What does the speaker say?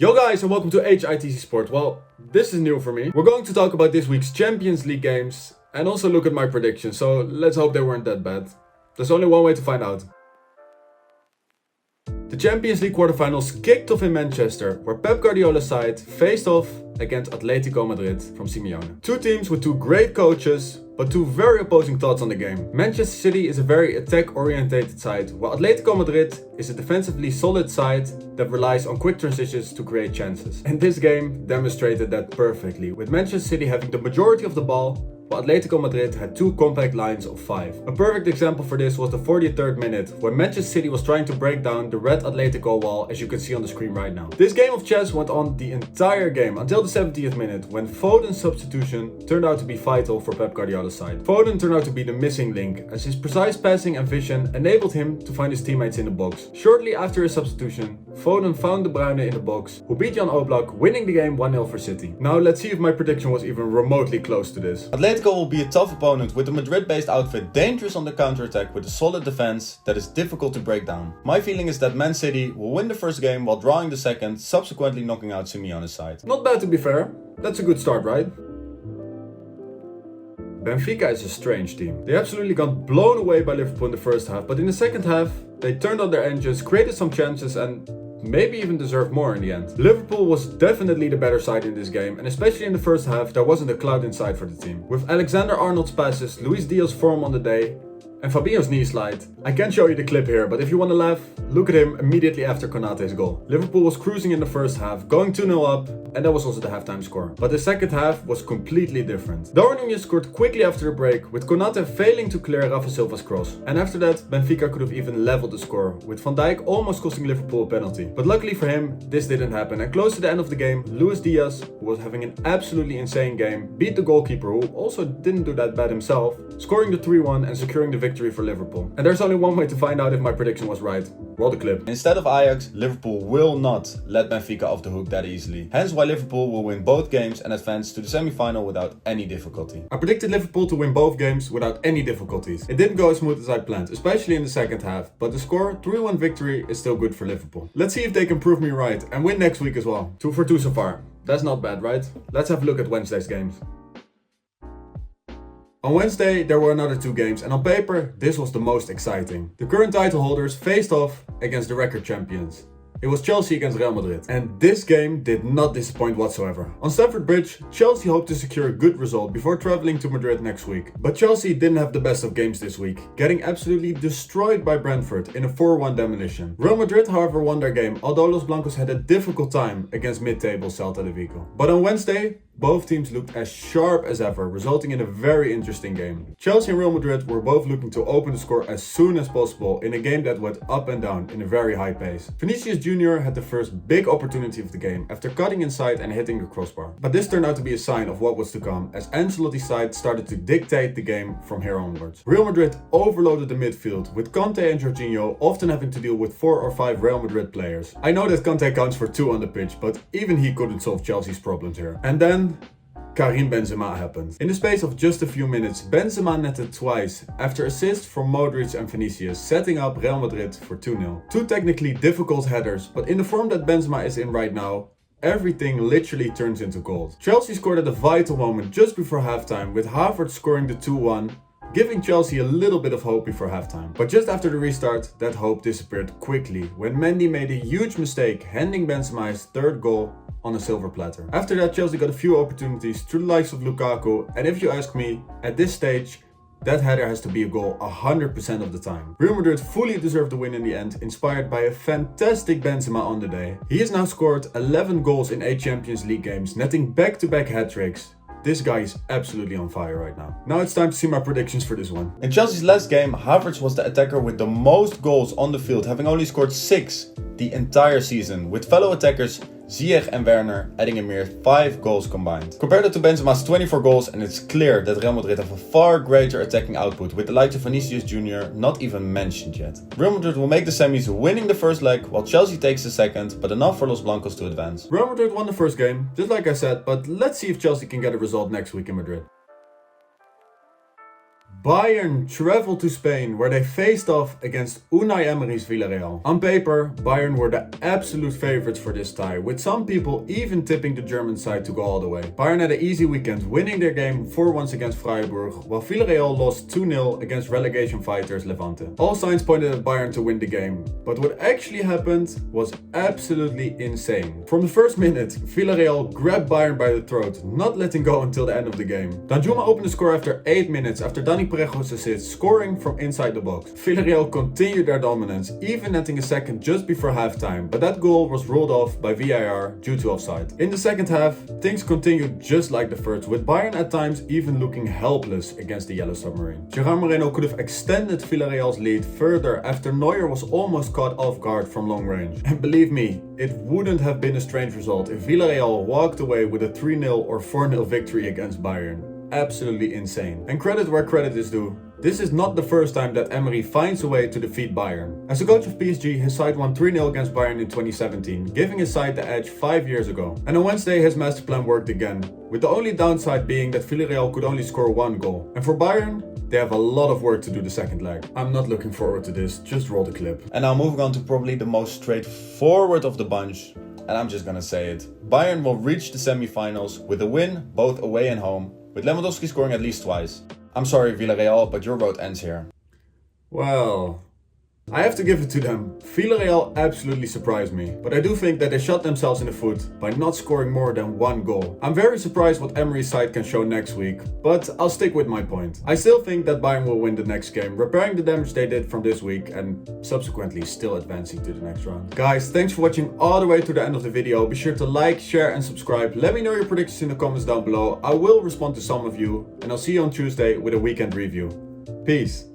Yo guys, and welcome to HITC Sport. Well, this is new for me. We're going to talk about this week's Champions League games and also look at my predictions, so let's hope they weren't that bad. There's only one way to find out. The Champions League quarterfinals kicked off in Manchester, where Pep Guardiola's side faced off against Atletico Madrid from Simeone. Two teams with two great coaches, but two very opposing thoughts on the game. Manchester City is a very attack-oriented side, while Atletico Madrid is a defensively solid side that relies on quick transitions to create chances. And this game demonstrated that perfectly, with Manchester City having the majority of the ball, while Atletico Madrid had two compact lines of 5. A perfect example for this was the 43rd minute, when Manchester City was trying to break down the red Atletico wall, as you can see on the screen right now. This game of chess went on the entire game until the 70th minute, when Foden's substitution turned out to be vital for Pep Guardiola's side. Foden turned out to be the missing link, as his precise passing and vision enabled him to find his teammates in the box. Shortly after his substitution, Foden found De Bruyne in the box, who beat Jan Oblak, winning the game 1-0 for City. Now let's see if my prediction was even remotely close to this. Atletico will be a tough opponent, with the Madrid-based outfit dangerous on the counter-attack with a solid defense that is difficult to break down. My feeling is that Man City will win the first game while drawing the second, subsequently knocking out Simeone's side. Not bad, to be fair. That's a good start, right? Benfica is a strange team. They absolutely got blown away by Liverpool in the first half, but in the second half, they turned on their engines, created some chances and maybe even deserved more in the end. Liverpool was definitely the better side in this game, and especially in the first half, there wasn't a cloud in sight for the team. With Alexander-Arnold's passes, Luis Diaz's form on the day, and Fabinho's knee slide. I can't show you the clip here, but if you want to laugh, look at him immediately after Konate's goal. Liverpool was cruising in the first half, going 2-0 up, and that was also the halftime score. But the second half was completely different. Darwin Núñez scored quickly after the break, with Konate failing to clear Rafa Silva's cross. And after that, Benfica could have even leveled the score, with Van Dijk almost costing Liverpool a penalty. But luckily for him, this didn't happen, and close to the end of the game, Luis Diaz, who was having an absolutely insane game, beat the goalkeeper, who also didn't do that bad himself, scoring the 3-1 and securing the victory for Liverpool. And there's only one way to find out if my prediction was right. Roll the clip. Instead of Ajax, Liverpool will not let Benfica off the hook that easily. Hence why Liverpool will win both games and advance to the semi-final without any difficulty. I predicted Liverpool to win both games without any difficulties. It didn't go as smooth as I planned, especially in the second half, but the score 3-1 victory is still good for Liverpool. Let's see if they can prove me right and win next week as well. 2 for 2 so far. That's not bad, right? Let's have a look at Wednesday's games. On Wednesday, there were another 2 games, and on paper, this was the most exciting. The current title holders faced off against the record champions. It was Chelsea against Real Madrid, and this game did not disappoint whatsoever. On Stamford Bridge, Chelsea hoped to secure a good result before traveling to Madrid next week. But Chelsea didn't have the best of games this week, getting absolutely destroyed by Brentford in a 4-1 demolition. Real Madrid, however, won their game, although Los Blancos had a difficult time against mid-table Celta de Vigo. But on Wednesday, both teams looked as sharp as ever, resulting in a very interesting game. Chelsea and Real Madrid were both looking to open the score as soon as possible in a game that went up and down in a very high pace. Vinicius Jr. had the first big opportunity of the game after cutting inside and hitting the crossbar. But this turned out to be a sign of what was to come, as Ancelotti's side started to dictate the game from here onwards. Real Madrid overloaded the midfield, with Kanté and Jorginho often having to deal with 4 or 5 Real Madrid players. I know that Kanté counts for 2 on the pitch, but even he couldn't solve Chelsea's problems here. And then Karim Benzema happened. In the space of just a few minutes, Benzema netted twice after assists from Modric and Vinicius, setting up Real Madrid for 2-0. 2 technically difficult headers, but in the form that Benzema is in right now, everything literally turns into gold. Chelsea scored at a vital moment just before halftime, with Havertz scoring the 2-1, giving Chelsea a little bit of hope before halftime. But just after the restart, that hope disappeared quickly when Mendy made a huge mistake, handing Benzema his 3rd goal on a silver platter. After that, Chelsea got a few opportunities through the likes of Lukaku, and if you ask me, at this stage, that header has to be a goal 100% of the time. Real Madrid fully deserved the win in the end, inspired by a fantastic Benzema on the day. He has now scored 11 goals in 8 Champions League games, netting back-to-back hat-tricks. This guy is absolutely on fire right now. Now it's time to see my predictions for this one. In Chelsea's last game, Havertz was the attacker with the most goals on the field, having only scored 6 the entire season, with fellow attackers Ziyech and Werner adding a mere 5 goals combined. Compare that to Benzema's 24 goals, and it's clear that Real Madrid have a far greater attacking output, with the likes of Vinicius Jr. not even mentioned yet. Real Madrid will make the semis, winning the first leg, while Chelsea takes the second, but enough for Los Blancos to advance. Real Madrid won the first game, just like I said, but let's see if Chelsea can get a result next week in Madrid. Bayern traveled to Spain where they faced off against Unai Emery's Villarreal. On paper, Bayern were the absolute favorites for this tie, with some people even tipping the German side to go all the way. Bayern had an easy weekend, winning their game 4-1 against Freiburg, while Villarreal lost 2-0 against relegation fighters Levante. All signs pointed at Bayern to win the game, but what actually happened was absolutely insane. From the first minute, Villarreal grabbed Bayern by the throat, not letting go until the end of the game. Danjuma opened the score after 8 minutes after Dani Parejo's assist, scoring from inside the box. Villarreal continued their dominance, even netting a second just before halftime, but that goal was ruled off by VAR due to offside. In the second half, things continued just like the first, with Bayern at times even looking helpless against the Yellow Submarine. Gerard Moreno could have extended Villarreal's lead further after Neuer was almost caught off guard from long range. And believe me, it wouldn't have been a strange result if Villarreal walked away with a 3-0 or 4-0 victory against Bayern. Absolutely insane. And credit where credit is due. This is not the first time that Emery finds a way to defeat Bayern. As the coach of PSG, his side won 3-0 against Bayern in 2017, giving his side the edge 5 years ago. And on Wednesday, his master plan worked again, with the only downside being that Villarreal could only score 1 goal. And for Bayern, they have a lot of work to do the second leg. I'm not looking forward to this, just roll the clip. And now moving on to probably the most straightforward of the bunch, and I'm just gonna say it. Bayern will reach the semifinals with a win, both away and home, with Lewandowski scoring at least twice. I'm sorry Villarreal, but your road ends here. Well, I have to give it to them. Villarreal absolutely surprised me, but I do think that they shot themselves in the foot by not scoring more than 1 goal. I'm very surprised what Emery's side can show next week, but I'll stick with my point. I still think that Bayern will win the next game, repairing the damage they did from this week and subsequently still advancing to the next round. Guys, thanks for watching all the way to the end of the video. Be sure to like, share and subscribe. Let me know your predictions in the comments down below. I will respond to some of you, and I'll see you on Tuesday with a weekend review. Peace.